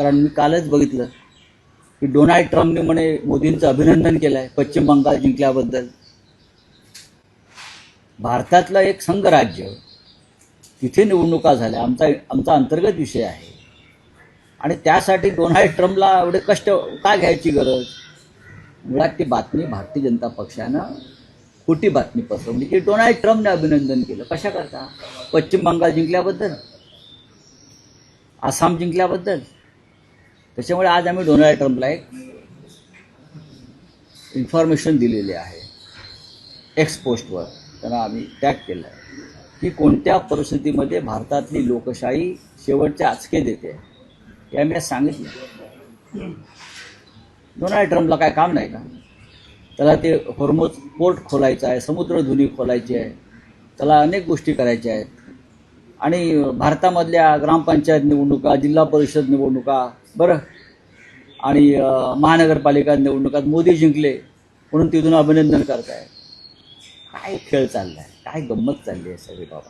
कारण मी कालच बघितलं की डोनाल्ड ट्रम्पने म्हणे मोदींचं अभिनंदन केलं आहे पश्चिम बंगाल जिंकल्याबद्दल. भारतातलं एक संघराज्य, तिथे निवडणुका झाल्या, आमचा अंतर्गत विषय आहे आणि त्यासाठी डोनाल्ड ट्रम्पला एवढे कष्ट का घ्यायची गरज. मुळात ती बातमी भारतीय जनता पक्षानं खोटी बातमी पसरवली की डोनाल्ड ट्रम्पने अभिनंदन केलं. कशा करता? पश्चिम बंगाल जिंकल्याबद्दल, आसाम जिंकल्याबद्दल. त्याच्यामुळे आज आम्ही डोनाल्ड ट्रम्पला एक इन्फॉर्मेशन दिलेली आहे एक्स पोस्टवर, त्यांना आम्ही टॅग केलं आहे की कोणत्या परिस्थितीमध्ये भारतातली लोकशाही शेवटचे आचके देते हे आम्ही सांगितलं. डोनाल्ड ट्रम्पला काय काम नाही का? त्याला ते हॉर्मोज पोर्ट खोलायचं आहे, समुद्रधुनी खोलायची आहे, त्याला अनेक गोष्टी करायच्या आहेत. आणि भारतामधल्या ग्रामपंचायत निवडणुका, जिल्हा परिषद निवडणुका, बरं, आणि महानगरपालिका निवडणुकात मोदी जिंकले म्हणून तिथून अभिनंदन करताय. काय खेळ चाललाय, काय गंमत चालली आहे सगळी बाबा.